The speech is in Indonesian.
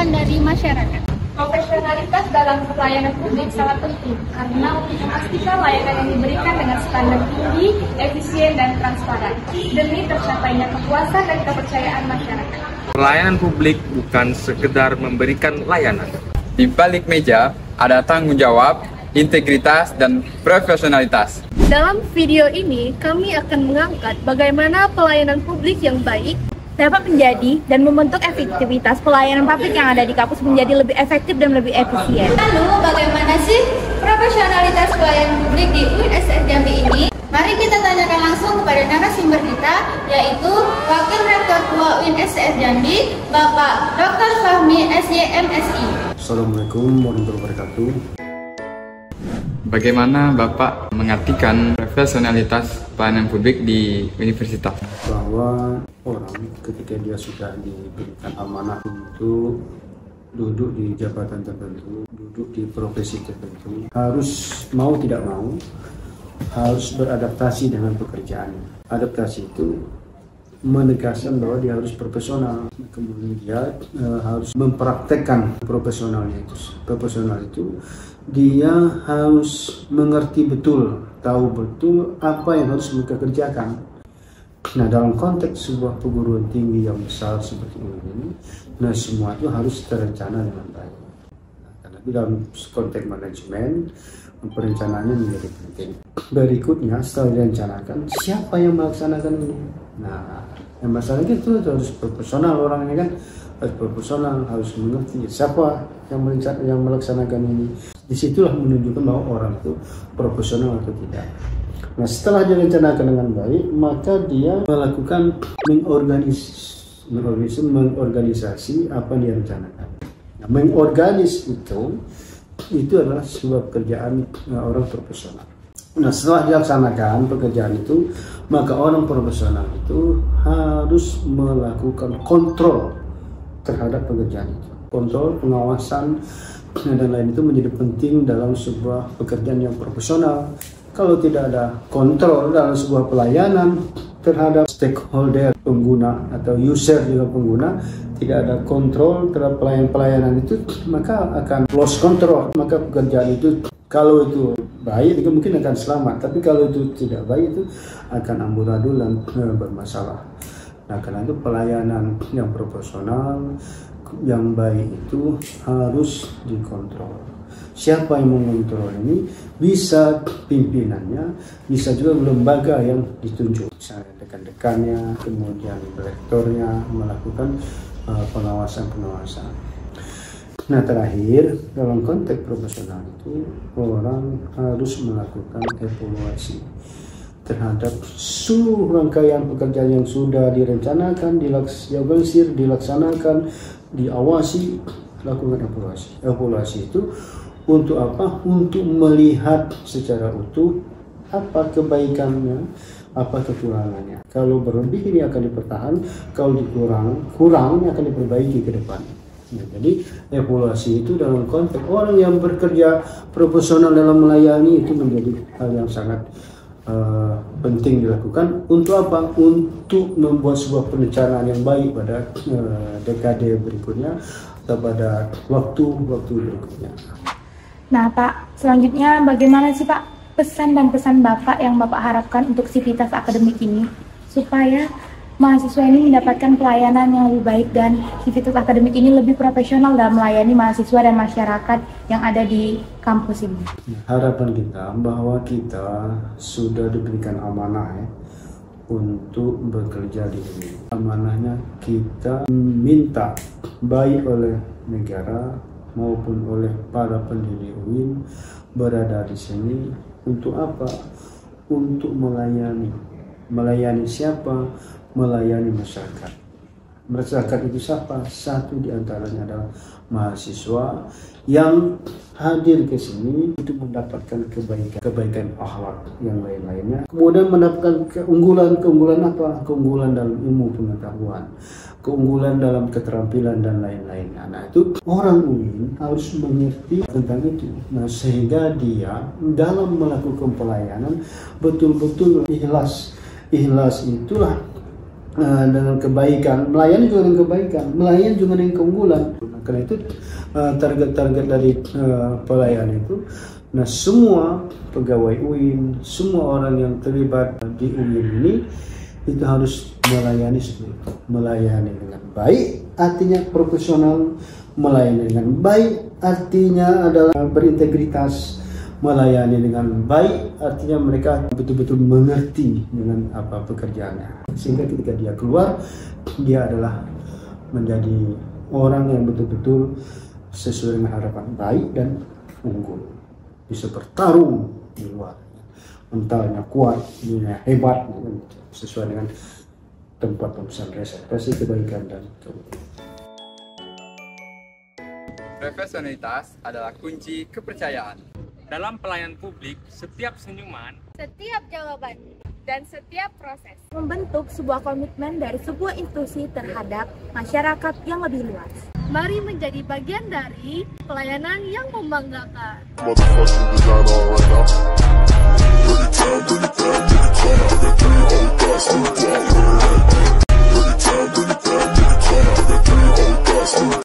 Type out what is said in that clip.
kebutuhan dari masyarakat. Profesionalitas dalam pelayanan publik sangat penting karena untuk memastikan layanan yang diberikan dengan standar tinggi, efisien, dan transparan demi tercapainya kepuasan dan kepercayaan masyarakat. Pelayanan publik bukan sekedar memberikan layanan. Di balik meja ada tanggung jawab, integritas, dan profesionalitas. Dalam video ini, kami akan mengangkat bagaimana pelayanan publik yang baik dapat menjadi dan membentuk efektivitas pelayanan publik yang ada di kampus menjadi lebih efektif dan lebih efisien. Lalu, bagaimana sih profesionalitas pelayanan publik di UIN Jambi ini? Mari kita tanyakan langsung kepada narasumber kita, yaitu Wakil Rektor 2 UIN Jambi, Bapak Dr. Fahmi SYMSI. Assalamualaikum warahmatullahi wabarakatuh. Bagaimana Bapak mengartikan profesionalitas pelayanan publik di universitas? Bahwa orang ketika dia sudah diberikan amanah untuk duduk di jabatan tertentu, duduk di profesi tertentu, harus mau tidak mau, harus beradaptasi dengan pekerjaannya. Adaptasi itu menegaskan bahwa dia harus profesional, kemudian dia harus mempraktekkan profesionalnya itu. Profesional itu dia harus mengerti betul, tahu betul apa yang harus mereka kerjakan. Nah, dalam konteks sebuah perguruan tinggi yang besar seperti ini, nah semua itu harus terencana dengan baik. Nah, karena itu dalam konteks manajemen, perencanaannya menjadi penting. Berikutnya setelah direncanakan, siapa yang melaksanakan ini? Nah, yang masalah itu harus profesional orangnya kan, harus profesional, harus mengerti siapa yang melaksanakan ini. Disitulah menunjukkan bahwa orang itu profesional atau tidak. Nah, setelah direncanakan dengan baik, maka dia melakukan mengorganisasi apa yang direncanakan. Nah, itu adalah sebuah pekerjaan orang profesional. Nah, setelah dilaksanakan pekerjaan itu, maka orang profesional itu harus melakukan kontrol terhadap pekerjaan itu. Kontrol, pengawasan, dan lain itu menjadi penting dalam sebuah pekerjaan yang profesional. Kalau tidak ada kontrol dalam sebuah pelayanan terhadap stakeholder pengguna atau user juga pengguna, tidak ada kontrol terhadap pelayanan itu, maka akan lost control. Maka pekerjaan itu kalau itu baik itu mungkin akan selamat, tapi kalau itu tidak baik itu akan amburadul dan bermasalah. Nah, karena itu pelayanan yang profesional yang baik itu harus dikontrol. Siapa yang mengontrol ini? Bisa pimpinannya, bisa juga lembaga yang ditunjuk, misalnya dekan-dekannya, kemudian rektornya melakukan pengawasan-pengawasan. Nah, terakhir dalam konteks profesional itu orang harus melakukan evaluasi terhadap seluruh rangkaian pekerjaan yang sudah direncanakan, dilaksanakan, diawasi, lakukan evaluasi. Evaluasi itu untuk apa? Untuk melihat secara utuh apa kebaikannya, apa kekurangannya. Kalau berlebih ini akan dipertahan, kalau kurang ini akan diperbaiki ke depan. Nah, jadi evaluasi itu dalam konteks orang yang bekerja profesional dalam melayani itu menjadi hal yang sangat penting dilakukan. Untuk apa? Untuk membuat sebuah perencanaan yang baik pada dekade berikutnya atau pada waktu berikutnya. Nah, Pak, selanjutnya bagaimana sih Pak pesan dan pesan Bapak yang Bapak harapkan untuk sivitas akademik ini supaya mahasiswa ini mendapatkan pelayanan yang lebih baik dan sivitas akademik ini lebih profesional dalam melayani mahasiswa dan masyarakat yang ada di kampus ini? Harapan kita bahwa kita sudah diberikan amanah untuk bekerja di sini. Amanahnya kita minta baik oleh negara maupun oleh para pendiri UIN berada di sini untuk apa? Untuk melayani. Melayani siapa? Melayani masyarakat. Masyarakat itu siapa? Satu di antaranya adalah mahasiswa yang hadir ke sini untuk mendapatkan kebaikan akhlak yang lain-lainnya. Kemudian mendapatkan keunggulan apa? Keunggulan dalam ilmu pengetahuan, keunggulan dalam keterampilan dan lain-lainnya. Nah, itu orang UIN harus mengerti tentang itu. Nah, sehingga dia dalam melakukan pelayanan betul-betul ikhlas. Ikhlas itulah dengan kebaikan, melayani juga dengan kebaikan, melayani juga dengan keunggulan. Nah, karena itu target-target dari pelayanan itu, nah semua pegawai UIN, semua orang yang terlibat di UIN ini itu harus melayani seperti itu. Melayani dengan baik artinya profesional, melayani dengan baik artinya adalah berintegritas, melayani dengan baik artinya mereka betul-betul mengerti dengan apa pekerjaannya, sehingga ketika dia keluar dia adalah menjadi orang yang betul-betul sesuai dengan harapan baik dan unggul, bisa bertarung di luar, mentalnya kuat, dirinya hebat, sesuai dengan tempat pemesan reservasi kebaikan dan kemudian. Profesionalitas adalah kunci kepercayaan. Dalam pelayanan publik, setiap senyuman, Setiap jawaban dan setiap proses membentuk sebuah komitmen dari sebuah institusi terhadap masyarakat yang lebih luas. Mari menjadi bagian dari pelayanan yang membanggakan. Motherfucking designer right now. Bring it down, bring it down, bring it down. I got 3 whole thoughts,